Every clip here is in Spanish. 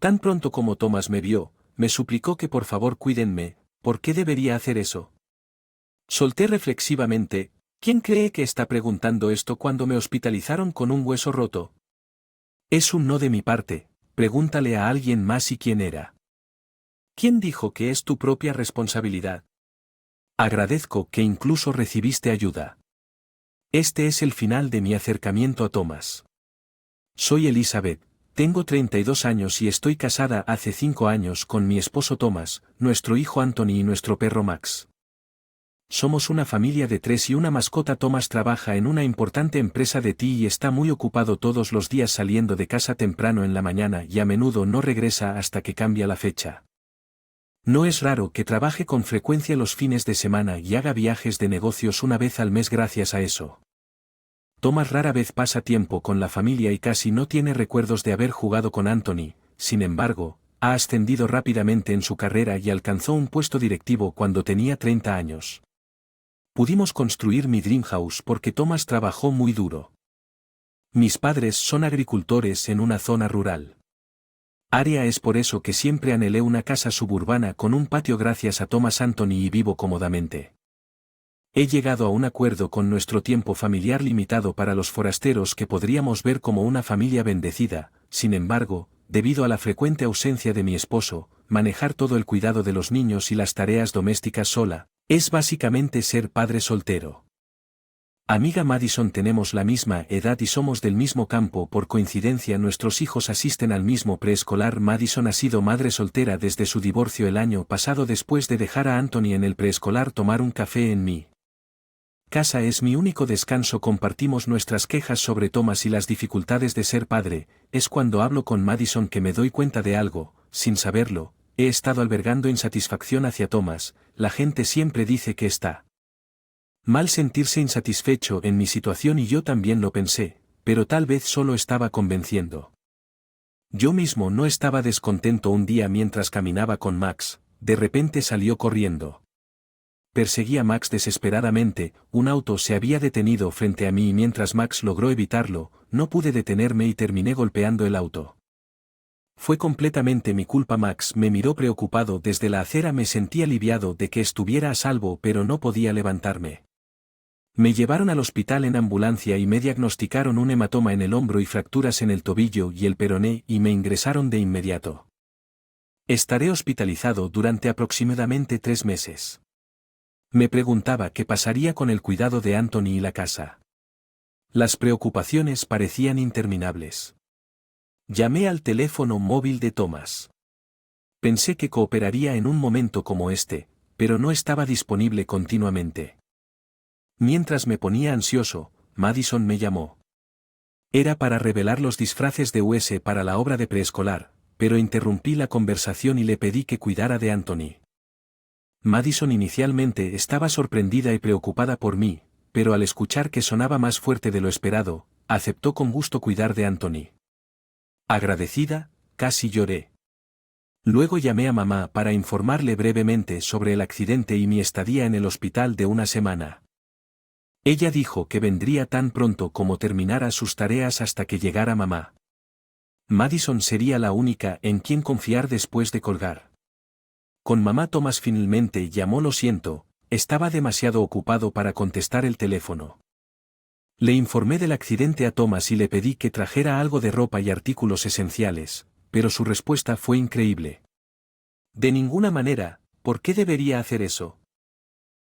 Tan pronto como Thomas me vio, me suplicó que por favor cuídenme. ¿Por qué debería hacer eso? Solté reflexivamente. ¿Quién cree que está preguntando esto cuando me hospitalizaron con un hueso roto? Es un no de mi parte, pregúntale a alguien más y quién era. ¿Quién dijo que es tu propia responsabilidad? Agradezco que incluso recibiste ayuda. Este es el final de mi acercamiento a Thomas. Soy Elizabeth, tengo 32 años y estoy casada hace 5 años con mi esposo Thomas, nuestro hijo Anthony y nuestro perro Max. Somos una familia de 3 y una mascota. Thomas trabaja en una importante empresa de té y está muy ocupado todos los días saliendo de casa temprano en la mañana y a menudo no regresa hasta que cambia la fecha. No es raro que trabaje con frecuencia los fines de semana y haga viajes de negocios una vez al mes gracias a eso. Thomas rara vez pasa tiempo con la familia y casi no tiene recuerdos de haber jugado con Anthony. Sin embargo, ha ascendido rápidamente en su carrera y alcanzó un puesto directivo cuando tenía 30 años. Pudimos construir mi dream house porque Thomas trabajó muy duro. Mis padres son agricultores en una zona rural. Es por eso que siempre anhelé una casa suburbana con un patio gracias a Thomas Anthony y vivo cómodamente. He llegado a un acuerdo con nuestro tiempo familiar limitado para los forasteros que podríamos ver como una familia bendecida. Sin embargo, debido a la frecuente ausencia de mi esposo, manejar todo el cuidado de los niños y las tareas domésticas sola, es básicamente ser padre soltero. Amiga Madison, tenemos la misma edad y somos del mismo campo. Por coincidencia nuestros hijos asisten al mismo preescolar. Madison ha sido madre soltera desde su divorcio el año pasado después de dejar a Anthony en el preescolar tomar un café en mi casa. Es mi único descanso. Compartimos nuestras quejas sobre Thomas y las dificultades de ser padre. Es cuando hablo con Madison que me doy cuenta de algo, sin saberlo. He estado albergando insatisfacción hacia Thomas. La gente siempre dice que está mal sentirse insatisfecho en mi situación y yo también lo pensé, pero tal vez solo estaba convenciendo. Yo mismo no estaba descontento. Un día mientras caminaba con Max, de repente salió corriendo. Perseguí a Max desesperadamente. Un auto se había detenido frente a mí y mientras Max logró evitarlo, no pude detenerme y terminé golpeando el auto. Fue completamente mi culpa. Max me miró preocupado desde la acera. Me sentí aliviado de que estuviera a salvo, pero no podía levantarme. Me llevaron al hospital en ambulancia y me diagnosticaron un hematoma en el hombro y fracturas en el tobillo y el peroné y me ingresaron de inmediato. Estaré hospitalizado durante aproximadamente 3 meses. Me preguntaba qué pasaría con el cuidado de Anthony y la casa. Las preocupaciones parecían interminables. Llamé al teléfono móvil de Thomas. Pensé que cooperaría en un momento como este, pero no estaba disponible continuamente. Mientras me ponía ansioso, Madison me llamó. Era para revelar los disfraces de US para la obra de preescolar, pero interrumpí la conversación y le pedí que cuidara de Anthony. Madison inicialmente estaba sorprendida y preocupada por mí, pero al escuchar que sonaba más fuerte de lo esperado, aceptó con gusto cuidar de Anthony. Agradecida, casi lloré. Luego llamé a mamá para informarle brevemente sobre el accidente y mi estadía en el hospital de una semana. Ella dijo que vendría tan pronto como terminara sus tareas hasta que llegara mamá. Madison sería la única en quien confiar después de colgar. Con mamá Thomas finalmente llamó. Lo siento, estaba demasiado ocupado para contestar el teléfono. Le informé del accidente a Thomas y le pedí que trajera algo de ropa y artículos esenciales, pero su respuesta fue increíble. De ninguna manera, ¿por qué debería hacer eso?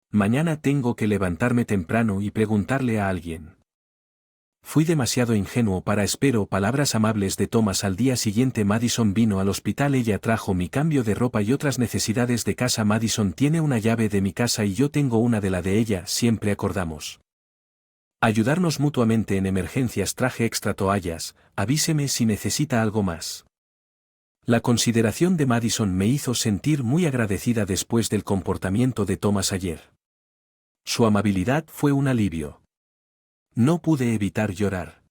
Mañana tengo que levantarme temprano y preguntarle a alguien. Fui demasiado ingenuo para espero palabras amables de Thomas. Al día siguiente Madison vino al hospital. Ella trajo mi cambio de ropa y otras necesidades de casa. Madison tiene una llave de mi casa y yo tengo una de la de ella. Siempre acordamos ayudarnos mutuamente en emergencias. Traje extra toallas, avíseme si necesita algo más. La consideración de Madison me hizo sentir muy agradecida después del comportamiento de Thomas ayer. Su amabilidad fue un alivio. No pude evitar llorar.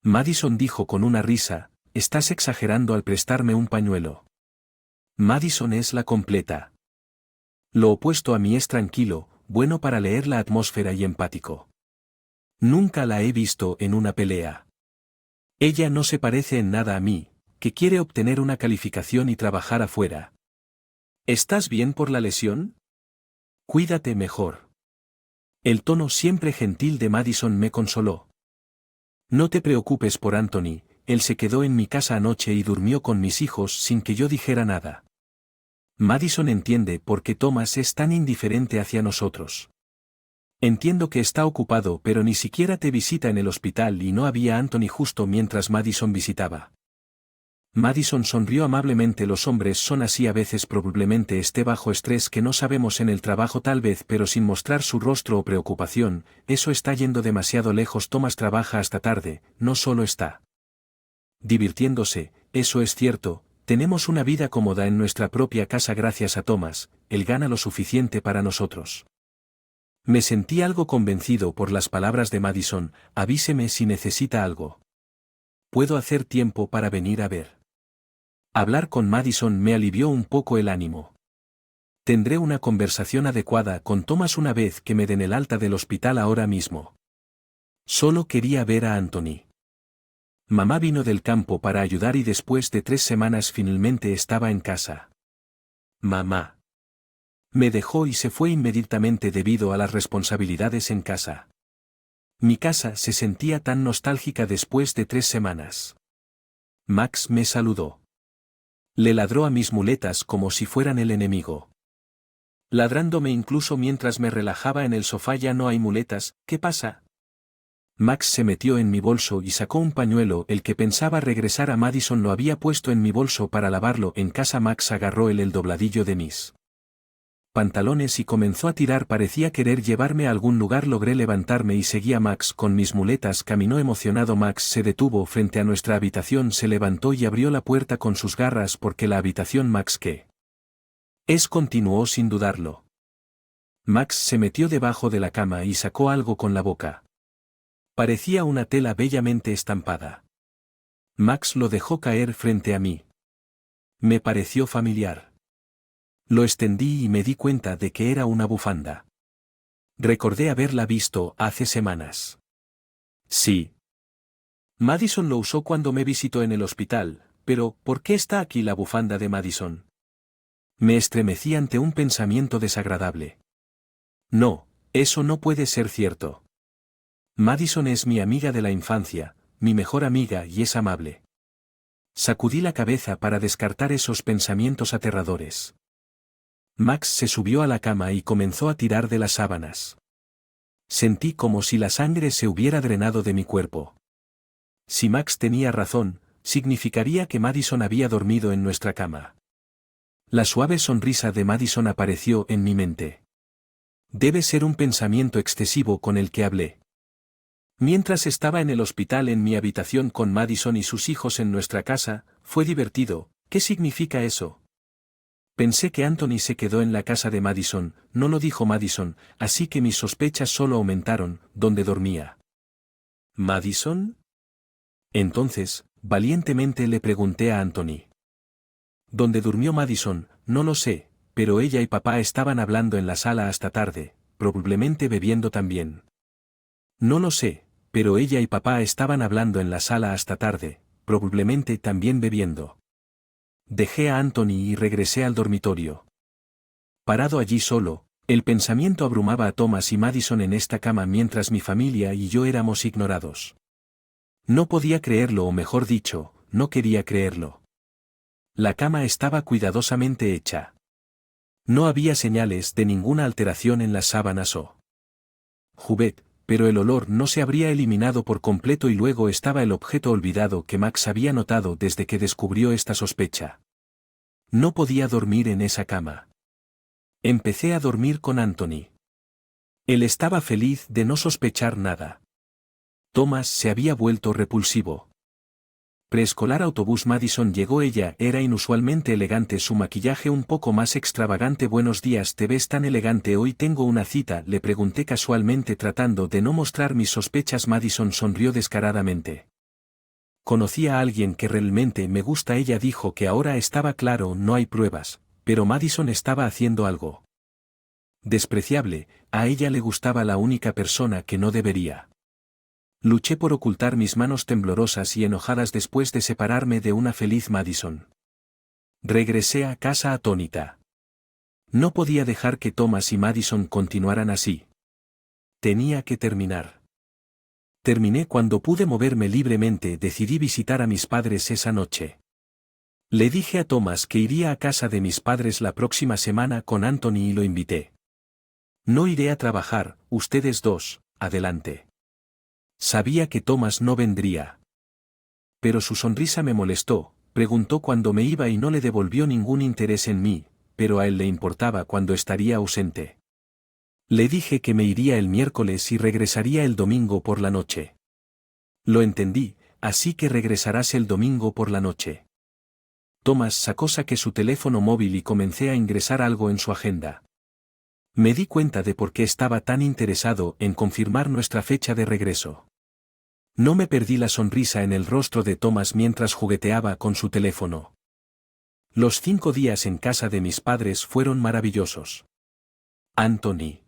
Madison dijo con una risa, estás exagerando al prestarme un pañuelo. Madison es la completa. Lo opuesto a mí. Es tranquilo, bueno para leer la atmósfera y empático. Nunca la he visto en una pelea. Ella no se parece en nada a mí, que quiere obtener una calificación y trabajar afuera. ¿Estás bien por la lesión? Cuídate mejor. El tono siempre gentil de Madison me consoló. No te preocupes por Anthony, él se quedó en mi casa anoche y durmió con mis hijos sin que yo dijera nada. Madison entiende por qué Thomas es tan indiferente hacia nosotros. Entiendo que está ocupado, pero ni siquiera te visita en el hospital y no había Anthony justo mientras Madison visitaba. Madison sonrió amablemente. Los hombres son así a veces, probablemente esté bajo estrés que no sabemos en el trabajo tal vez, pero sin mostrar su rostro o preocupación. Eso está yendo demasiado lejos. Thomas trabaja hasta tarde, no solo está divirtiéndose, eso es cierto, tenemos una vida cómoda en nuestra propia casa gracias a Thomas, él gana lo suficiente para nosotros. Me sentí algo convencido por las palabras de Madison. Avíseme si necesita algo. Puedo hacer tiempo para venir a ver. Hablar con Madison me alivió un poco el ánimo. Tendré una conversación adecuada con Thomas una vez que me den el alta del hospital ahora mismo. Solo quería ver a Anthony. Mamá vino del campo para ayudar y después de 3 semanas finalmente estaba en casa. Mamá me dejó y se fue inmediatamente debido a las responsabilidades en casa. Mi casa se sentía tan nostálgica después de 3 semanas. Max me saludó. Le ladró a mis muletas como si fueran el enemigo. Ladrándome incluso mientras me relajaba en el sofá. Ya no hay muletas, ¿qué pasa? Max se metió en mi bolso y sacó un pañuelo. El que pensaba regresar a Madison lo había puesto en mi bolso para lavarlo. En casa Max agarró el dobladillo de mis pantalones y comenzó a tirar. Parecía querer llevarme a algún lugar. Logré levantarme y seguí a Max con mis muletas. Caminó emocionado. Max se detuvo frente a nuestra habitación, se levantó y abrió la puerta con sus garras. Porque la habitación Max qué es, continuó sin dudarlo. Max se metió debajo de la cama y sacó algo con la boca. Parecía una tela bellamente estampada. Max lo dejó caer frente a mí. Me pareció familiar. Lo extendí y me di cuenta de que era una bufanda. Recordé haberla visto hace semanas. Sí. Madison lo usó cuando me visitó en el hospital, pero ¿por qué está aquí la bufanda de Madison? Me estremecí ante un pensamiento desagradable. No, eso no puede ser cierto. Madison es mi amiga de la infancia, mi mejor amiga, y es amable. Sacudí la cabeza para descartar esos pensamientos aterradores. Max se subió a la cama y comenzó a tirar de las sábanas. Sentí como si la sangre se hubiera drenado de mi cuerpo. Si Max tenía razón, significaría que Madison había dormido en nuestra cama. La suave sonrisa de Madison apareció en mi mente. Debe ser un pensamiento excesivo con el que hablé. Mientras estaba en el hospital en mi habitación con Madison y sus hijos en nuestra casa, fue divertido. ¿Qué significa eso? Pensé que Anthony se quedó en la casa de Madison, no lo dijo Madison, así que mis sospechas solo aumentaron. ¿Dónde dormía Madison? Entonces, valientemente le pregunté a Anthony. ¿Dónde durmió Madison? No lo sé, pero ella y papá estaban hablando en la sala hasta tarde, probablemente bebiendo también. No lo sé, pero ella y papá estaban hablando en la sala hasta tarde, probablemente también bebiendo. Dejé a Anthony y regresé al dormitorio. Parado allí solo, el pensamiento abrumaba a Thomas y Madison en esta cama mientras mi familia y yo éramos ignorados. No podía creerlo, o mejor dicho, no quería creerlo. La cama estaba cuidadosamente hecha. No había señales de ninguna alteración en las sábanas o juguete, pero el olor no se habría eliminado por completo y luego estaba el objeto olvidado que Max había notado desde que descubrió esta sospecha. No podía dormir en esa cama. Empecé a dormir con Anthony. Él estaba feliz de no sospechar nada. Thomas se había vuelto repulsivo. Preescolar autobús Madison llegó. Ella era inusualmente elegante, su maquillaje un poco más extravagante. Buenos días, te ves tan elegante hoy. Tengo una cita, le pregunté casualmente tratando de no mostrar mis sospechas. Madison sonrió descaradamente. Conocí a alguien que realmente me gusta. Ella dijo que ahora estaba claro, no hay pruebas, pero Madison estaba haciendo algo despreciable. A ella le gustaba la única persona que no debería Luché por ocultar mis manos temblorosas y enojadas después de separarme de una feliz Madison. Regresé a casa atónita. No podía dejar que Thomas y Madison continuaran así. Tenía que terminar. Terminé cuando pude moverme libremente. Decidí visitar a mis padres esa noche. Le dije a Thomas que iría a casa de mis padres la próxima semana con Anthony y lo invité. No iré a trabajar, ustedes dos, adelante. Sabía que Thomas no vendría. Pero su sonrisa me molestó, preguntó cuándo me iba y no le devolvió ningún interés en mí, pero a él le importaba cuándo estaría ausente. Le dije que me iría el miércoles y regresaría el domingo por la noche. Lo entendí, así que regresarás el domingo por la noche. Saqué su teléfono móvil y comencé a ingresar algo en su agenda. Me di cuenta de por qué estaba tan interesado en confirmar nuestra fecha de regreso. No me perdí la sonrisa en el rostro de Thomas mientras jugueteaba con su teléfono. Los 5 días en casa de mis padres fueron maravillosos. Anthony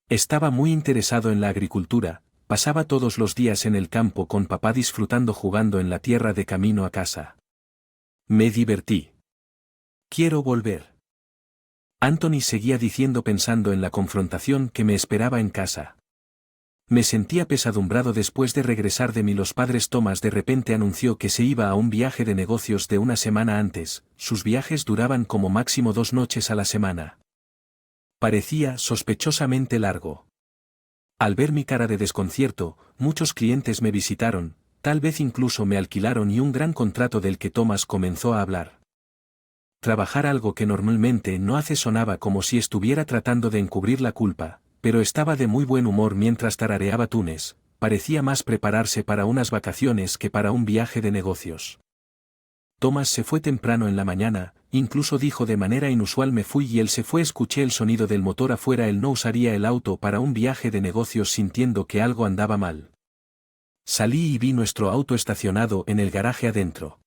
estaba muy interesado en la agricultura, pasaba todos los días en el campo con papá disfrutando jugando en la tierra de camino a casa. Me divertí. Quiero volver. Anthony seguía diciendo pensando en la confrontación que me esperaba en casa. Me sentía pesadumbrado después de regresar de mí. Los padres Thomas de repente anunció que se iba a un viaje de negocios de una semana antes. Sus viajes duraban como máximo 2 noches a la semana. Parecía sospechosamente largo. Al ver mi cara de desconcierto, muchos clientes me visitaron, tal vez incluso me alquilaron y un gran contrato del que Thomas comenzó a hablar. Trabajar algo que normalmente no hace sonaba como si estuviera tratando de encubrir la culpa, pero estaba de muy buen humor mientras tarareaba Túnez, parecía más prepararse para unas vacaciones que para un viaje de negocios. Thomas se fue temprano en la mañana, incluso dijo de manera inusual me fui y él se fue. Escuché el sonido del motor afuera. Él no usaría el auto para un viaje de negocios sintiendo que algo andaba mal. Salí y vi nuestro auto estacionado en el garaje adentro.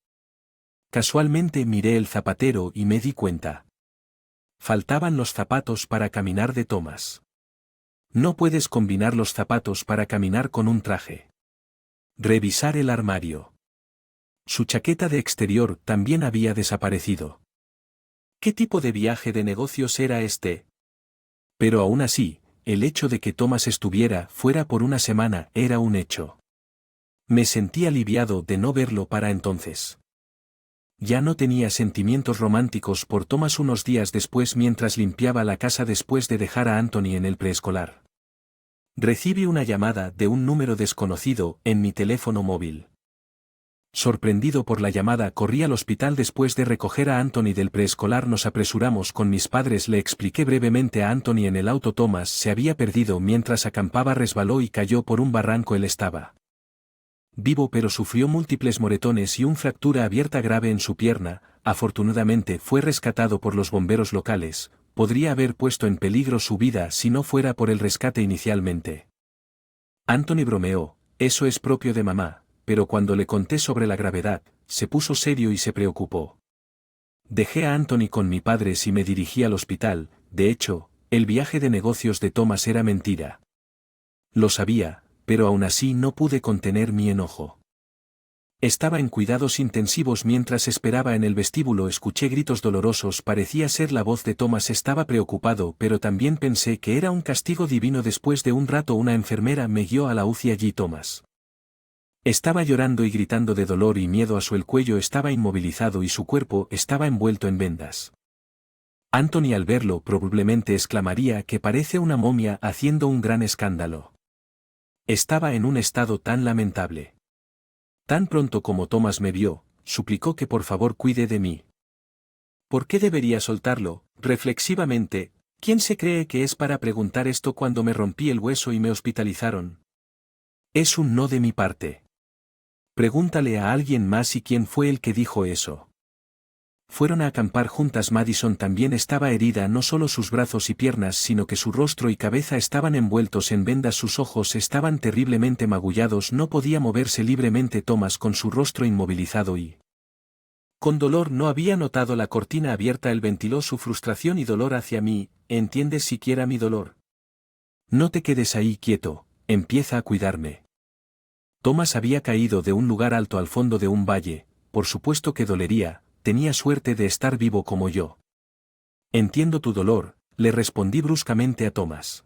Casualmente miré el zapatero y me di cuenta. Faltaban los zapatos para caminar de Thomas. No puedes combinar los zapatos para caminar con un traje. Revisar el armario. Su chaqueta de exterior también había desaparecido. ¿Qué tipo de viaje de negocios era este? Pero aún así, el hecho de que Thomas estuviera fuera por una semana era un hecho. Me sentí aliviado de no verlo para entonces. Ya no tenía sentimientos románticos por Thomas. Unos días después, mientras limpiaba la casa después de dejar a Anthony en el preescolar, recibí una llamada de un número desconocido en mi teléfono móvil. Sorprendido por la llamada, corrí al hospital después de recoger a Anthony del preescolar. Nos apresuramos con mis padres. Le expliqué brevemente a Anthony en el auto. Thomas se había perdido mientras acampaba, resbaló y cayó por un barranco. Él estaba vivo pero sufrió múltiples moretones y una fractura abierta grave en su pierna. Afortunadamente fue rescatado por los bomberos locales. Podría haber puesto en peligro su vida si no fuera por el rescate inicialmente. Anthony bromeó, eso es propio de mamá, pero cuando le conté sobre la gravedad, se puso serio y se preocupó. Dejé a Anthony con mi padre y me dirigí al hospital. De hecho, el viaje de negocios de Thomas era mentira. Lo sabía, pero aún así no pude contener mi enojo. Estaba en cuidados intensivos. Mientras esperaba en el vestíbulo escuché gritos dolorosos. Parecía ser la voz de Thomas. Estaba preocupado, pero también pensé que era un castigo divino. Después de un rato una enfermera me guió a la UCI. Allí Thomas estaba llorando y gritando de dolor y miedo. El cuello estaba inmovilizado y su cuerpo estaba envuelto en vendas. Anthony al verlo probablemente exclamaría que parece una momia, haciendo un gran escándalo. Estaba en un estado tan lamentable. Tan pronto como Thomas me vio, suplicó que por favor cuide de mí. ¿Por qué debería soltarlo? Reflexivamente, ¿quién se cree que es para preguntar esto cuando me rompí el hueso y me hospitalizaron? Es un no de mi parte. Pregúntale a alguien más y quién fue el que dijo eso. Fueron a acampar juntas. Madison también estaba herida. No solo sus brazos y piernas, sino que su rostro y cabeza estaban envueltos en vendas. Sus ojos estaban terriblemente magullados. No podía moverse libremente. Thomas, con su rostro inmovilizado y con dolor, no había notado la cortina abierta. Él ventiló su frustración y dolor hacia mí. ¿Entiendes siquiera mi dolor? No te quedes ahí quieto, empieza a cuidarme. Thomas había caído de un lugar alto al fondo de un valle, por supuesto que dolería, tenía suerte de estar vivo como yo. Entiendo tu dolor, le respondí bruscamente a Thomas.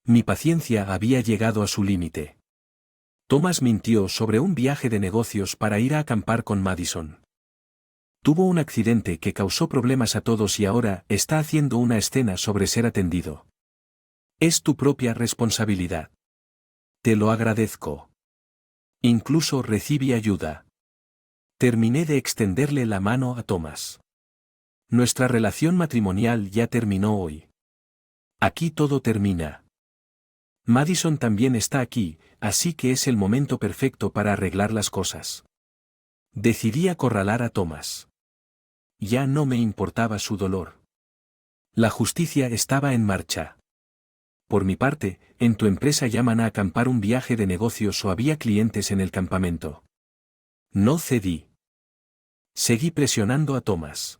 Mi paciencia había llegado a su límite. Thomas mintió sobre un viaje de negocios para ir a acampar con Madison. Tuvo un accidente que causó problemas a todos y ahora está haciendo una escena sobre ser atendido. Es tu propia responsabilidad. Te lo agradezco. Incluso recibí ayuda. Terminé de extenderle la mano a Thomas. Nuestra relación matrimonial ya terminó hoy. Aquí todo termina. Madison también está aquí, así que es el momento perfecto para arreglar las cosas. Decidí acorralar a Thomas. Ya no me importaba su dolor. La justicia estaba en marcha. Por mi parte, en tu empresa llaman a acampar un viaje de negocios o había clientes en el campamento. No cedí. Seguí presionando a Thomas.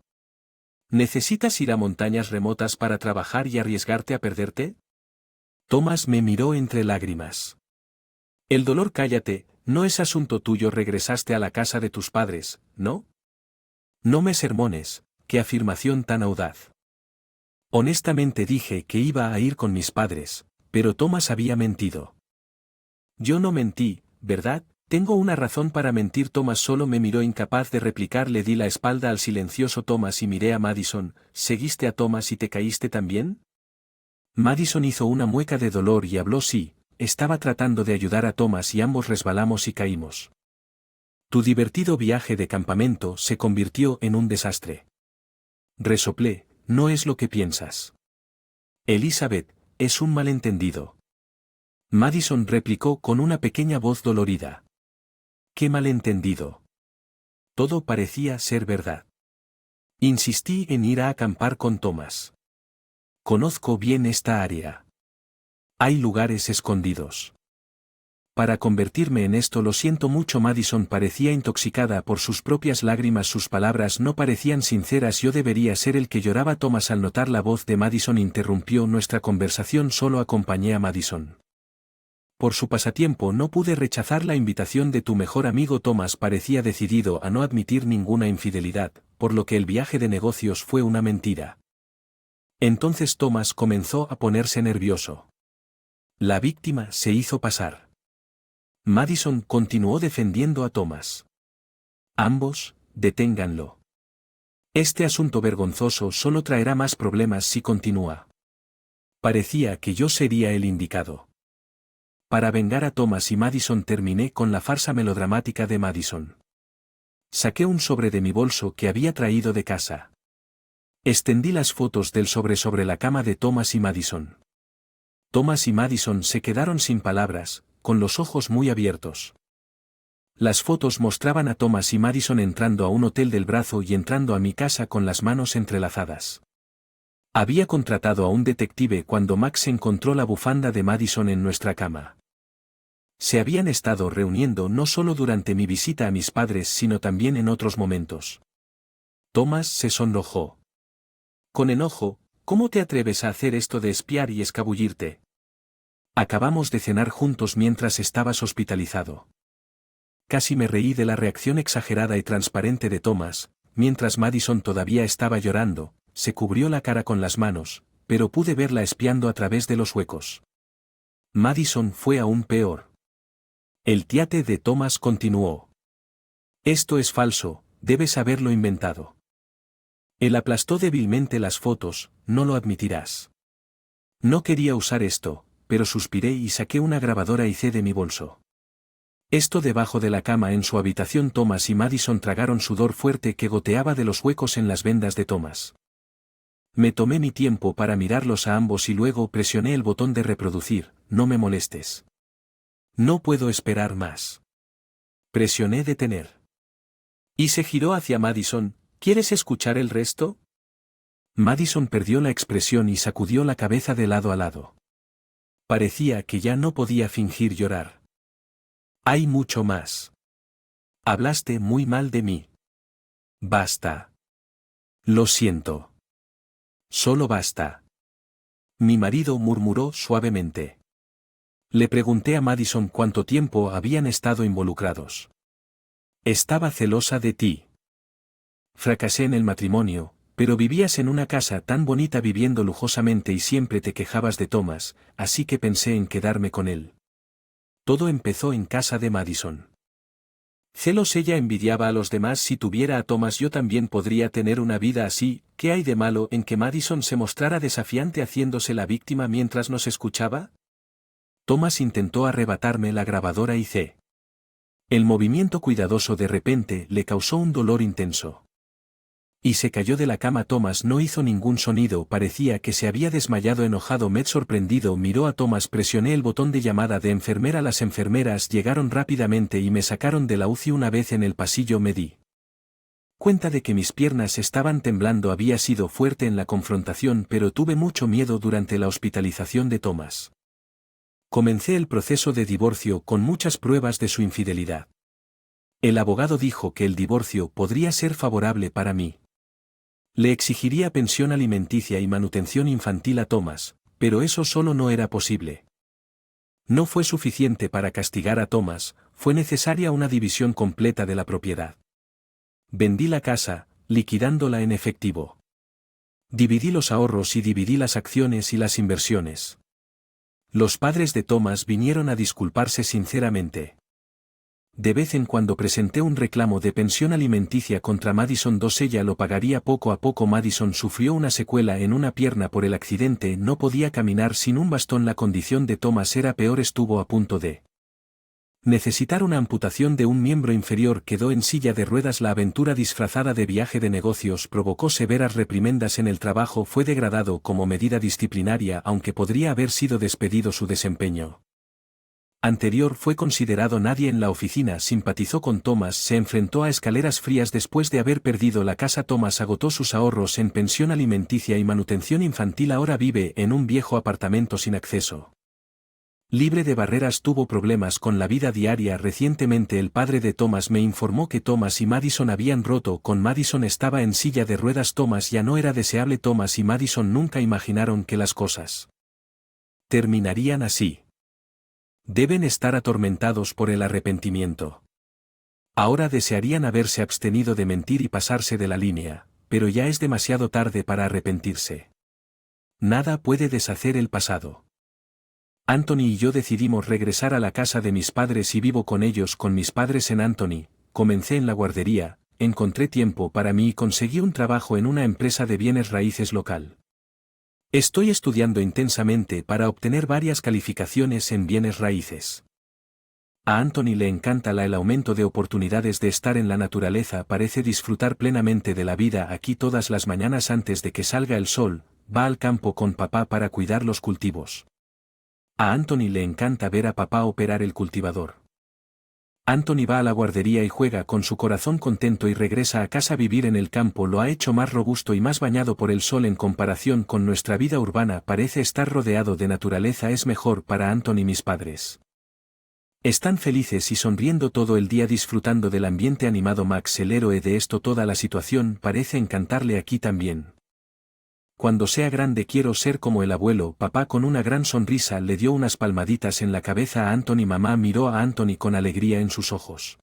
¿Necesitas ir a montañas remotas para trabajar y arriesgarte a perderte? Thomas me miró entre lágrimas. El dolor, cállate, no es asunto tuyo. Regresaste a la casa de tus padres, ¿no? No me sermones, qué afirmación tan audaz. Honestamente dije que iba a ir con mis padres, pero Thomas había mentido. Yo no mentí, ¿verdad? Tengo una razón para mentir. Thomas solo me miró incapaz de replicar. Le di la espalda al silencioso Thomas y miré a Madison. ¿Seguiste a Thomas y te caíste también? Madison hizo una mueca de dolor y habló. Sí, estaba tratando de ayudar a Thomas y ambos resbalamos y caímos. Tu divertido viaje de campamento se convirtió en un desastre. Resoplé, no es lo que piensas. Elizabeth, es un malentendido. Madison replicó con una pequeña voz dolorida. ¿Qué malentendido? Todo parecía ser verdad. Insistí en ir a acampar con Thomas. Conozco bien esta área. Hay lugares escondidos. Para convertirme en esto, lo siento mucho. Madison parecía intoxicada por sus propias lágrimas. Sus palabras no parecían sinceras. Yo debería ser el que lloraba. Thomas, al notar la voz de Madison, interrumpió nuestra conversación. Solo acompañé a Madison. Por su pasatiempo no pude rechazar la invitación de tu mejor amigo. Thomas parecía decidido a no admitir ninguna infidelidad, por lo que el viaje de negocios fue una mentira. Entonces Thomas comenzó a ponerse nervioso. La víctima se hizo pasar. Madison continuó defendiendo a Thomas. Ambos, deténganlo. Este asunto vergonzoso solo traerá más problemas si continúa. Parecía que yo sería el indicado. Para vengar a Thomas y Madison terminé con la farsa melodramática de Madison. Saqué un sobre de mi bolso que había traído de casa. Extendí las fotos del sobre la cama de Thomas y Madison. Thomas y Madison se quedaron sin palabras, con los ojos muy abiertos. Las fotos mostraban a Thomas y Madison entrando a un hotel del brazo y entrando a mi casa con las manos entrelazadas. Había contratado a un detective cuando Max encontró la bufanda de Madison en nuestra cama. Se habían estado reuniendo no solo durante mi visita a mis padres sino también en otros momentos. Thomas se sonrojó. Con enojo, ¿cómo te atreves a hacer esto de espiar y escabullirte? Acabamos de cenar juntos mientras estabas hospitalizado. Casi me reí de la reacción exagerada y transparente de Thomas, mientras Madison todavía estaba llorando, se cubrió la cara con las manos, pero pude verla espiando a través de los huecos. Madison fue aún peor. El tiate de Thomas continuó. Esto es falso, debes haberlo inventado. Él aplastó débilmente las fotos, no lo admitirás. No quería usar esto, pero suspiré y saqué una grabadora y hice de mi bolso. Esto debajo de la cama en su habitación. Thomas y Madison tragaron sudor fuerte que goteaba de los huecos en las vendas de Thomas. Me tomé mi tiempo para mirarlos a ambos y luego presioné el botón de reproducir. No me molestes. No puedo esperar más. Presioné detener. Y se giró hacia Madison. ¿Quieres escuchar el resto? Madison perdió la expresión y sacudió la cabeza de lado a lado. Parecía que ya no podía fingir llorar. Hay mucho más. Hablaste muy mal de mí. Basta. Lo siento. Solo basta. Mi marido murmuró suavemente. Le pregunté a Madison cuánto tiempo habían estado involucrados. Estaba celosa de ti. Fracasé en el matrimonio, pero vivías en una casa tan bonita viviendo lujosamente y siempre te quejabas de Thomas, así que pensé en quedarme con él. Todo empezó en casa de Madison. Celos. Ella envidiaba a los demás. Si tuviera a Thomas yo también podría tener una vida así. ¿Qué hay de malo en que Madison se mostrara desafiante haciéndose la víctima mientras nos escuchaba? Thomas intentó arrebatarme la grabadora y c. El movimiento cuidadoso de repente le causó un dolor intenso. Y se cayó de la cama. Thomas no hizo ningún sonido, parecía que se había desmayado. Enojado, Med sorprendido miró a Thomas. Presioné el botón de llamada de enfermera. Las enfermeras llegaron rápidamente y me sacaron de la UCI. Una vez en el pasillo me di cuenta de que mis piernas estaban temblando. Había sido fuerte en la confrontación, pero tuve mucho miedo durante la hospitalización de Thomas. Comencé el proceso de divorcio con muchas pruebas de su infidelidad. El abogado dijo que el divorcio podría ser favorable para mí. Le exigiría pensión alimenticia y manutención infantil a Thomas, pero eso solo no era posible. No fue suficiente para castigar a Thomas, fue necesaria una división completa de la propiedad. Vendí la casa, liquidándola en efectivo. Dividí los ahorros y dividí las acciones y las inversiones. Los padres de Thomas vinieron a disculparse sinceramente. De vez en cuando presenté un reclamo de pensión alimenticia contra Madison II. Ella lo pagaría poco a poco. Madison sufrió una secuela en una pierna por el accidente. No podía caminar sin un bastón. La condición de Thomas era peor. Estuvo a punto de necesitar una amputación de un miembro inferior. Quedó en silla de ruedas. La aventura disfrazada de viaje de negocios provocó severas reprimendas en el trabajo. Fue degradado como medida disciplinaria, aunque podría haber sido despedido. Su desempeño anterior fue considerado. Nadie en la oficina simpatizó con Thomas. Se enfrentó a escaleras frías después de haber perdido la casa. Thomas agotó sus ahorros en pensión alimenticia y manutención infantil. Ahora vive en un viejo apartamento sin acceso libre de barreras. Tuvo problemas con la vida diaria. Recientemente el padre de Thomas me informó que Thomas y Madison habían roto. Con Madison estaba en silla de ruedas. Thomas ya no era deseable. Thomas y Madison nunca imaginaron que las cosas terminarían así. Deben estar atormentados por el arrepentimiento. Ahora desearían haberse abstenido de mentir y pasarse de la línea, pero ya es demasiado tarde para arrepentirse. Nada puede deshacer el pasado. Anthony y yo decidimos regresar a la casa de mis padres y vivo con ellos. Con mis padres en Anthony, comencé en la guardería, encontré tiempo para mí y conseguí un trabajo en una empresa de bienes raíces local. Estoy estudiando intensamente para obtener varias calificaciones en bienes raíces. A Anthony le encanta el aumento de oportunidades de estar en la naturaleza. Parece disfrutar plenamente de la vida aquí. Todas las mañanas antes de que salga el sol, va al campo con papá para cuidar los cultivos. A Anthony le encanta ver a papá operar el cultivador. Anthony va a la guardería y juega con su corazón contento y regresa a casa. Vivir en el campo lo ha hecho más robusto y más bañado por el sol en comparación con nuestra vida urbana. Parece estar rodeado de naturaleza. Es mejor para Anthony. Mis padres están felices y sonriendo todo el día disfrutando del ambiente animado. Max, el héroe de esto. Toda la situación parece encantarle aquí también. Cuando sea grande quiero ser como el abuelo. Papá con una gran sonrisa le dio unas palmaditas en la cabeza a Anthony. Mamá miró a Anthony con alegría en sus ojos.